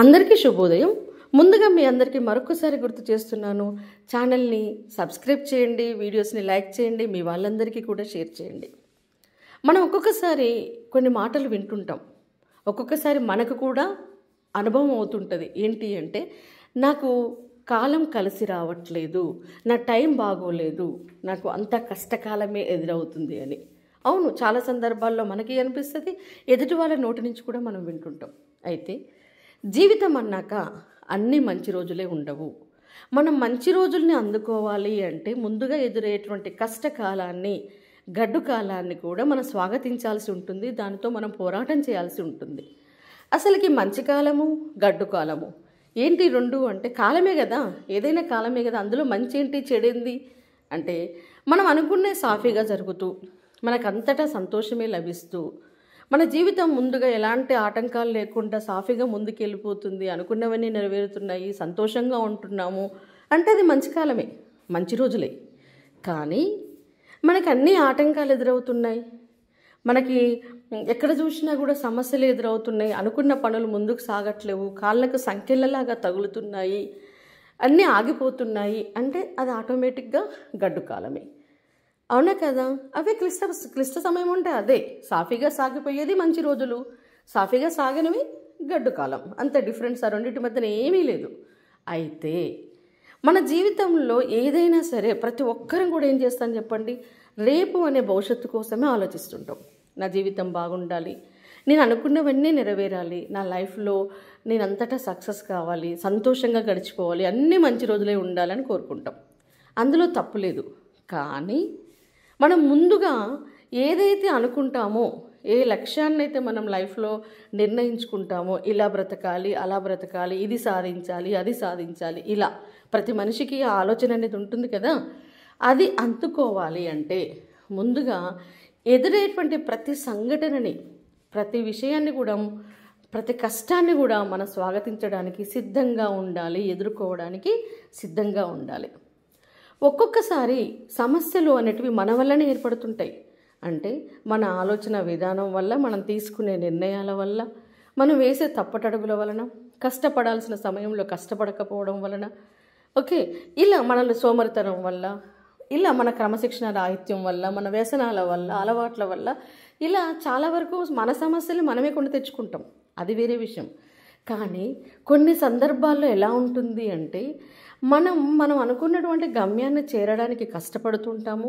అందరికీ శుభోదయం. ముందుగా మీ అందరికీ మరొకసారి గుర్తు చేస్తున్నాను, ఛానల్ని సబ్స్క్రైబ్ చేయండి, వీడియోస్ని లైక్ చేయండి, మీ వాళ్ళందరికీ కూడా షేర్ చేయండి. మనం ఒక్కొక్కసారి కొన్ని మాటలు వింటుంటాం, ఒక్కొక్కసారి మనకు కూడా అనుభవం అవుతుంటుంది. ఏంటి అంటే, నాకు కాలం కలిసి రావట్లేదు, నా టైం బాగోలేదు, నాకు అంత కష్టకాలమే ఎదురవుతుంది అని. అవును, చాలా సందర్భాల్లో మనకి అనిపిస్తుంది, ఎదుటి వాళ్ళ నోటి నుంచి కూడా మనం వింటుంటాం. అయితే జీవితం అన్నాక అన్ని మంచి రోజులే ఉండవు. మనం మంచి రోజుల్ని అందుకోవాలి అంటే ముందుగా ఎదురయ్యేటువంటి కష్టకాలాన్ని, గడ్డు కాలాన్ని కూడా మనం స్వాగతించాల్సి ఉంటుంది. దానితో మనం పోరాటం చేయాల్సి ఉంటుంది. అసలుకి మంచి కాలము, గడ్డు కాలము ఏంటి రెండు అంటే కాలమే కదా, ఏదైనా కాలమే కదా. అందులో మంచి ఏంటి, చెడేంది అంటే, మనం అనుకునే సాఫీగా జరుగుతూ మనకంతటా సంతోషమే లభిస్తూ మన జీవితం ముందుగా ఎలాంటి ఆటంకాలు లేకుండా సాఫీగా ముందుకు వెళ్ళిపోతుంది, అనుకున్నవన్నీ నెరవేరుతున్నాయి, సంతోషంగా ఉంటున్నాము అంటే అది మంచి కాలమే, మంచి రోజులే. కానీ మనకి అన్ని ఆటంకాలు ఎదురవుతున్నాయి, మనకి ఎక్కడ చూసినా కూడా సమస్యలు ఎదురవుతున్నాయి, అనుకున్న పనులు ముందుకు సాగట్లేవు, కాళ్ళకు సంఖ్యలలాగా తగులుతున్నాయి, అన్నీ ఆగిపోతున్నాయి అంటే అది ఆటోమేటిక్గా గడ్డు కాలమే. అవునా కదా? అవే క్లిష్ట సమయం ఉంటే అదే సాఫీగా సాగిపోయేది మంచి రోజులు, సాఫీగా సాగనివి గడ్డు కాలం. అంత డిఫరెన్స్, ఆ రెండింటి మధ్యన ఏమీ లేదు. అయితే మన జీవితంలో ఏదైనా సరే ప్రతి ఒక్కరం కూడా ఏం చేస్తాను చెప్పండి, రేపు అనే భవిష్యత్తు కోసమే ఆలోచిస్తుంటాం. నా జీవితం బాగుండాలి, నేను అనుకున్నవన్నీ నెరవేరాలి, నా లైఫ్లో నేను అంతటా సక్సెస్ కావాలి, సంతోషంగా గడిచిపోవాలి, అన్నీ మంచి రోజులే ఉండాలని కోరుకుంటాం. అందులో తప్పు లేదు. కానీ మనం ముందుగా ఏదైతే అనుకుంటామో, ఏ లక్ష్యాన్ని అయితే మనం లైఫ్లో నిర్ణయించుకుంటామో, ఇలా బ్రతకాలి, అలా బ్రతకాలి, ఇది సాధించాలి, అది సాధించాలి, ఇలా ప్రతి మనిషికి ఆ ఆలోచన అనేది ఉంటుంది కదా. అది అందుకోవాలి అంటే ముందుగా ఎదురేటువంటి ప్రతి సంఘటనని, ప్రతి విషయాన్ని కూడా, ప్రతి కష్టాన్ని కూడా మనం స్వాగతించడానికి సిద్ధంగా ఉండాలి, ఎదుర్కోవడానికి సిద్ధంగా ఉండాలి. ఒక్కొక్కసారి సమస్యలు అనేటివి మన వల్లనే ఏర్పడుతుంటాయి. అంటే మన ఆలోచన విధానం వల్ల, మనం తీసుకునే నిర్ణయాల వల్ల, మనం వేసే తప్పటడుగుల వలన, కష్టపడాల్సిన సమయంలో కష్టపడకపోవడం వలన, ఇలా మనల్ని సోమరితనం వల్ల, ఇలా మన క్రమశిక్షణ రాహిత్యం వల్ల, మన వ్యసనాల వల్ల, అలవాట్ల వల్ల, ఇలా చాలా వరకు మన సమస్యలు మనమే కొని తెచ్చుకుంటాం. అది వేరే విషయం. కానీ కొన్ని సందర్భాల్లో ఎలా ఉంటుంది అంటే, మనం అనుకున్నటువంటి గమ్యాన్ని చేరడానికి కష్టపడుతుంటాము,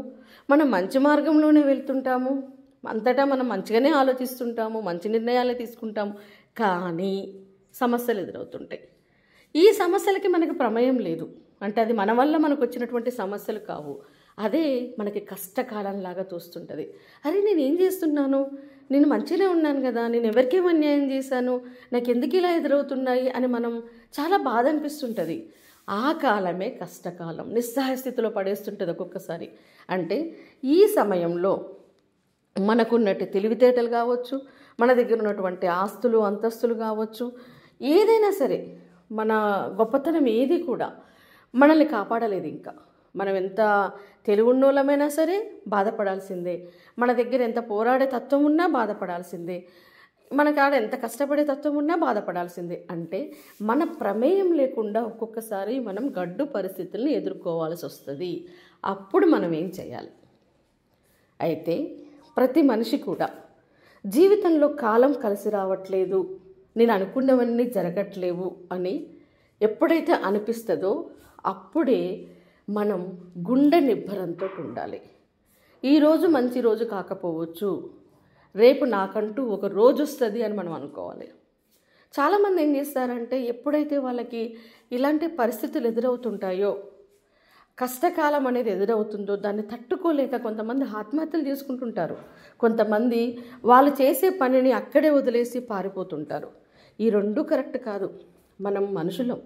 మనం మంచి మార్గంలోనే వెళ్తుంటాము, అంతటా మనం మంచిగానే ఆలోచిస్తుంటాము, మంచి నిర్ణయాలే తీసుకుంటాము. కానీ సమస్యలు ఎదురవుతుంటాయి. ఈ సమస్యలకి మనకి ప్రమేయం లేదు, అంటే అది మన వల్ల మనకు వచ్చినటువంటి సమస్యలు కావు. అదే మనకి కష్టకాలంలాగా తోస్తుంటుంది. అరే, నేనేం చేస్తున్నాను, నేను మంచిగానే ఉన్నాను కదా, నేను ఎవరికేం అన్యాయం చేశాను, నాకు ఎందుకు ఇలా ఎదురవుతున్నాయి అని మనం చాలా బాధ అనిపిస్తుంటుంది. ఆ కాలమే కష్టకాలం, నిస్సహాయ స్థితిలో పడేస్తుంటుంది ఒక్కొక్కసారి. అంటే ఈ సమయంలో మనకున్నట్టు తెలివితేటలు కావచ్చు, మన దగ్గర ఉన్నటువంటి ఆస్తులు అంతస్తులు కావచ్చు, ఏదైనా సరే మన గొప్పతనం ఏది కూడా మనల్ని కాపాడలేదు. ఇంకా మనం ఎంత తెలివున్నోళ్ళమైనా సరే బాధపడాల్సిందే, మన దగ్గర ఎంత పోరాడే తత్వం ఉన్నా బాధపడాల్సిందే, మన కాడ ఎంత కష్టపడే తత్వం ఉన్నా బాధపడాల్సిందే. అంటే మన ప్రమేయం లేకుండా ఒక్కొక్కసారి మనం గడ్డు పరిస్థితుల్ని ఎదుర్కోవాల్సి వస్తుంది. అప్పుడు మనం ఏం చేయాలి? అయితే ప్రతి మనిషి కూడా జీవితంలో కాలం కలిసి రావట్లేదు, నేను అనుకున్నవన్నీ జరగట్లేవు అని ఎప్పుడైతే అనిపిస్తుందో అప్పుడే మనం గుండె నిబ్బరంతో ఉండాలి. ఈరోజు మంచి రోజు కాకపోవచ్చు, రేపు నాకంటూ ఒక రోజు వస్తుంది అని మనం అనుకోవాలి. చాలామంది ఏం చేస్తారంటే, ఎప్పుడైతే వాళ్ళకి ఇలాంటి పరిస్థితులు ఎదురవుతుంటాయో, కష్టకాలం అనేది ఎదురవుతుందో దాన్ని తట్టుకోలేక కొంతమంది ఆత్మహత్యలు చేసుకుంటుంటారు, కొంతమంది వాళ్ళు చేసే పనిని అక్కడే వదిలేసి పారిపోతుంటారు. ఈ రెండు కరెక్ట్ కాదు. మనం మనుషులం,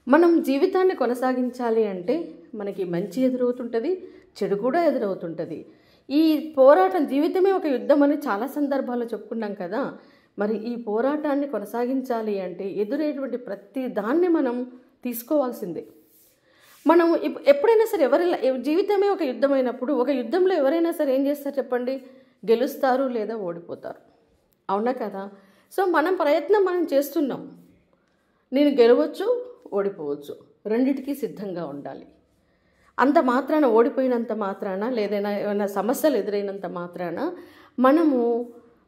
మనం జీవితాన్ని కొనసాగించాలి అంటే మనకి మంచి ఎదురవుతుంటుంది, చెడు కూడా ఎదురవుతుంటుంది. ఈ పోరాటం, జీవితమే ఒక యుద్ధం అని చాలా సందర్భాల్లో చెప్పుకున్నాం కదా. మరి ఈ పోరాటాన్ని కొనసాగించాలి అంటే ఎదురేటువంటి ప్రతి దాన్ని మనం తీసుకోవాల్సిందే. మనం ఎప్పుడైనా సరే జీవితమే ఒక యుద్ధమైనప్పుడు, ఒక యుద్ధంలో ఎవరైనా సరే ఏం చేస్తారు చెప్పండి, గెలుస్తారు లేదా ఓడిపోతారు. అవునా కదా? సో మనం ప్రయత్నం చేస్తున్నాం, నేను గెలవచ్చు, ఓడిపోవచ్చు, రెండిటికీ సిద్ధంగా ఉండాలి. అంత మాత్రాన, ఓడిపోయినంత మాత్రాన, లేదైనా ఏమైనా సమస్యలు ఎదురైనంత మాత్రాన మనము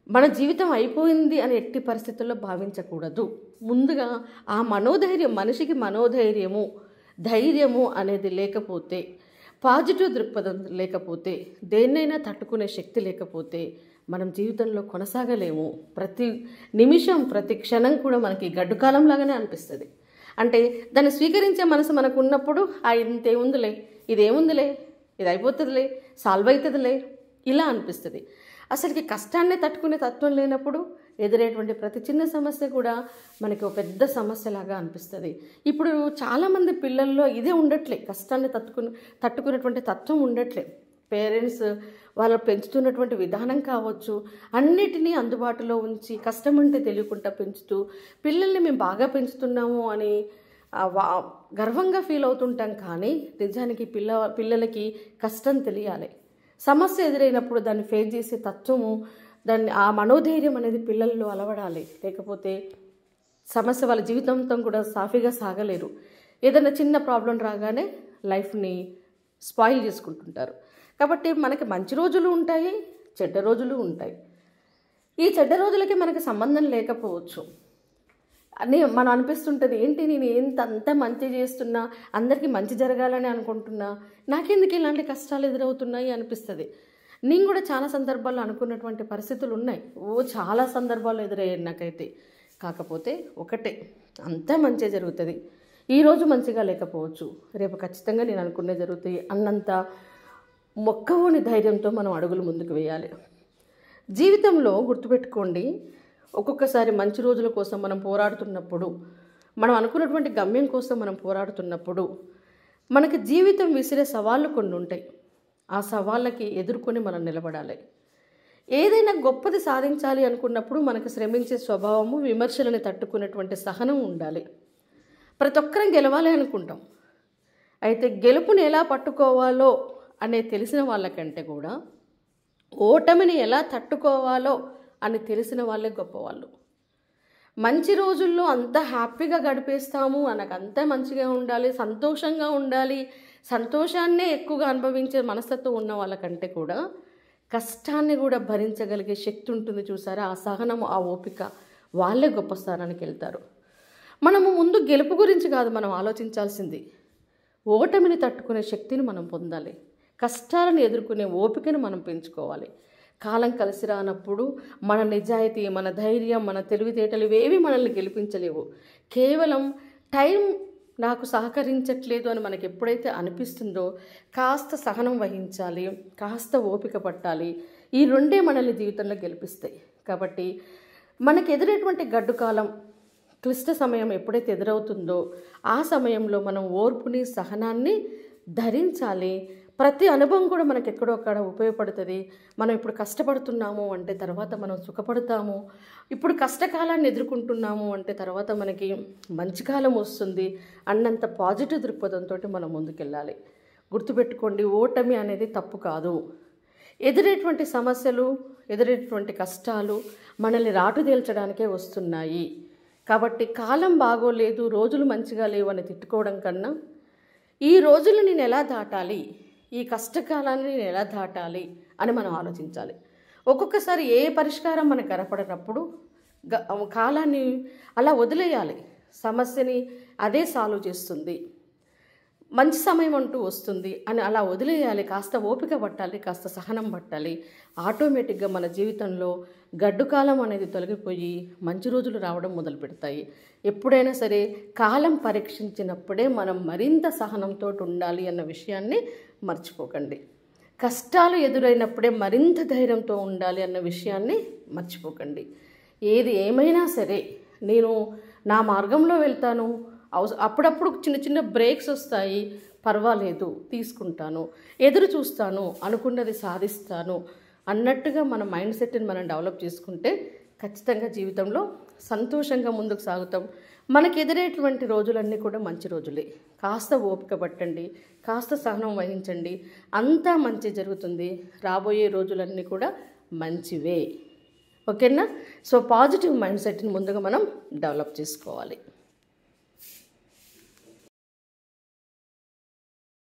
మన జీవితం అయిపోయింది అని ఎట్టి పరిస్థితుల్లో భావించకూడదు. ముందుగా ఆ మనోధైర్యం, మనిషికి మనోధైర్యము, ధైర్యము అనేది లేకపోతే, పాజిటివ్ దృక్పథం లేకపోతే, దేన్నైనా తట్టుకునే శక్తి లేకపోతే మనం జీవితంలో కొనసాగలేము. ప్రతి నిమిషం, ప్రతి క్షణం కూడా మనకి గడ్డు కాలంలాగానే అనిపిస్తుంది. అంటే దాన్ని స్వీకరించే మనసు మనకు ఉన్నప్పుడు ఇంతేముందిలే, ఇదేముందిలే, ఇది అయిపోతుందిలే, సాల్వ్ అవుతుందిలే, ఇలా అనిపిస్తుంది. అసలుకి కష్టాన్నే తట్టుకునే తత్వం లేనప్పుడు ఎదురేటువంటి ప్రతి చిన్న సమస్య కూడా మనకి ఒక పెద్ద సమస్యలాగా అనిపిస్తుంది. ఇప్పుడు చాలామంది పిల్లల్లో ఇదే ఉండట్లే, కష్టాన్ని తట్టుకునేటువంటి తత్వం ఉండట్లే. పేరెంట్స్ వాళ్ళు పెంచుతున్నటువంటి విధానం కావచ్చు, అన్నిటినీ అందుబాటులో ఉంచి కష్టం అంటే తెలియకుండా పెంచుతూ పిల్లల్ని మేము బాగా పెంచుతున్నాము అని గర్వంగా ఫీల్ అవుతుంటాం. కానీ నిజానికి పిల్లలకి కష్టం తెలియాలి. సమస్య ఎదురైనప్పుడు దాన్ని ఫేస్ చేసే తత్వము, దాన్ని ఆ మనోధైర్యం అనేది పిల్లల్లో అలవడాలి. లేకపోతే సమస్య వాళ్ళ జీవితంతో కూడా సాఫీగా సాగలేరు. ఏదైనా చిన్న ప్రాబ్లం రాగానే లైఫ్ని స్పాయిల్ చేసుకుంటుంటారు. కాబట్టి మనకి మంచి రోజులు ఉంటాయి, చెడ్డ రోజులు ఉంటాయి. ఈ చెడ్డ రోజులకి మనకి సంబంధం లేకపోవచ్చు అని మనం అనిపిస్తుంటుంది. ఏంటి నేను అంత మంచి చేస్తున్నా, అందరికీ మంచి జరగాలని అనుకుంటున్నా, నాకెందుకు ఇలాంటి కష్టాలు ఎదురవుతున్నాయి అనిపిస్తుంది. నేను కూడా చాలా సందర్భాల్లో అనుకున్నటువంటి పరిస్థితులు ఉన్నాయి. చాలా సందర్భాలు ఎదురయ్యాయి నాకైతే. కాకపోతే ఒకటే, అంతా మంచి జరుగుతుంది. ఈరోజు మంచిగా లేకపోవచ్చు, రేపు ఖచ్చితంగా నేను అనుకునే జరుగుతాయి అన్నంత మొక్కవోని ధైర్యంతో మనం అడుగులు ముందుకు వేయాలి. జీవితంలో గుర్తుపెట్టుకోండి, ఒక్కొక్కసారి మంచి రోజుల కోసం మనం పోరాడుతున్నప్పుడు, మనం అనుకున్నటువంటి గమ్యం కోసం మనం పోరాడుతున్నప్పుడు మనకి జీవితం విసిరే సవాళ్ళు కొన్ని ఉంటాయి. ఆ సవాళ్ళకి ఎదుర్కొని మనం నిలబడాలి. ఏదైనా గొప్పది సాధించాలి అనుకున్నప్పుడు మనకు శ్రమించే స్వభావము, విమర్శలని తట్టుకునేటువంటి సహనం ఉండాలి. ప్రతి ఒక్కరం గెలవాలి అనుకుంటాం. అయితే గెలుపుని ఎలా పట్టుకోవాలో అనే తెలిసిన వాళ్ళకంటే కూడా ఓటమిని ఎలా తట్టుకోవాలో అని తెలిసిన వాళ్ళే గొప్పవాళ్ళు. మంచి రోజుల్లో అంత హ్యాపీగా గడిపేస్తాము, మనకు అంతా మంచిగా ఉండాలి, సంతోషంగా ఉండాలి, సంతోషాన్నే ఎక్కువగా అనుభవించే మనస్తత్వం ఉన్న వాళ్ళకంటే కూడా కష్టాన్ని కూడా భరించగలిగే శక్తి ఉంటుంది చూసారా, ఆ సహనము, ఆ ఓపిక, వాళ్ళే గొప్ప స్థానానికి వెళ్తారు. మనము ముందు గెలుపు గురించి కాదు మనం ఆలోచించాల్సింది, ఓటమిని తట్టుకునే శక్తిని మనం పొందాలి. కష్టాలను ఎదుర్కొనే ఓపికను మనం పెంచుకోవాలి. కాలం కలిసి రానప్పుడు మన నిజాయితీ, మన ధైర్యం, మన తెలివితేటలు ఇవేవి మనల్ని గెలిపించలేవు. కేవలం టైం నాకు సహకరించట్లేదు అని మనకి ఎప్పుడైతే అనిపిస్తుందో కాస్త సహనం వహించాలి, కాస్త ఓపిక పట్టాలి. ఈ రెండే మనల్ని జీవితంలో గెలిపిస్తాయి. కాబట్టి మనకు ఎదురేటువంటి గడ్డు కాలం, క్లిష్ట సమయం ఎప్పుడైతే ఎదురవుతుందో ఆ సమయంలో మనం ఓర్పుని, సహనాన్ని ధరించాలి. ప్రతి అనుభవం కూడా మనకు ఎక్కడో అక్కడ ఉపయోగపడుతుంది. మనం ఇప్పుడు కష్టపడుతున్నాము అంటే తర్వాత మనం సుఖపడతాము. ఇప్పుడు కష్టకాలాన్ని ఎదుర్కొంటున్నాము అంటే తర్వాత మనకి మంచి కాలం వస్తుంది అన్నంత పాజిటివ్ దృక్పథంతో మనం ముందుకెళ్ళాలి. గుర్తుపెట్టుకోండి, ఓటమి అనేది తప్పు కాదు. ఎదురేటువంటి సమస్యలు, ఎదురేటువంటి కష్టాలు మనల్ని రాటుదేల్చడానికే వస్తున్నాయి. కాబట్టి కాలం బాగోలేదు, రోజులు మంచిగా లేవు అని తిట్టుకోవడం కన్నా ఈ రోజులు నేను ఎలా దాటాలి, ఈ కష్టకాలాన్ని నేను ఎలా దాటాలి అని మనం ఆలోచించాలి. ఒక్కొక్కసారి ఏ పరిష్కారం మనకు కనపడినప్పుడు కాలాన్ని అలా వదిలేయాలి. సమస్యని అదే సాల్వ్ చేస్తుంది, మంచి సమయం అంటూ వస్తుంది అని అలా వదిలేయాలి. కాస్త ఓపిక పట్టాలి, కాస్త సహనం పట్టాలి. ఆటోమేటిక్గా మన జీవితంలో గడ్డు కాలం అనేది తొలగిపోయి మంచి రోజులు రావడం మొదలు పెడతాయి. ఎప్పుడైనా సరే కాలం పరీక్షించినప్పుడే మనం మరింత సహనంతో ఉండాలి అన్న విషయాన్ని మర్చిపోకండి. కష్టాలు ఎదురైనప్పుడే మరింత ధైర్యంతో ఉండాలి అన్న విషయాన్ని మర్చిపోకండి. ఏది ఏమైనా సరే నేను నా మార్గంలో వెళ్తాను, అప్పుడప్పుడు చిన్న చిన్న బ్రేక్స్ వస్తాయి, పర్వాలేదు తీసుకుంటాను, ఎదురు చూస్తాను, అనుకున్నది సాధిస్తాను అన్నట్టుగా మన మైండ్ సెట్ని మనం డెవలప్ చేసుకుంటే ఖచ్చితంగా జీవితంలో సంతోషంగా ముందుకు సాగుతాం. మనకు ఎదురేటువంటి రోజులన్నీ కూడా మంచి రోజులే. కాస్త ఓపిక పట్టండి, కాస్త సహనం వహించండి, అంతా మంచి జరుగుతుంది. రాబోయే రోజులన్నీ కూడా మంచివే. ఓకేనా? సో పాజిటివ్ మైండ్ సెట్ని ముందుగా మనం డెవలప్ చేసుకోవాలి.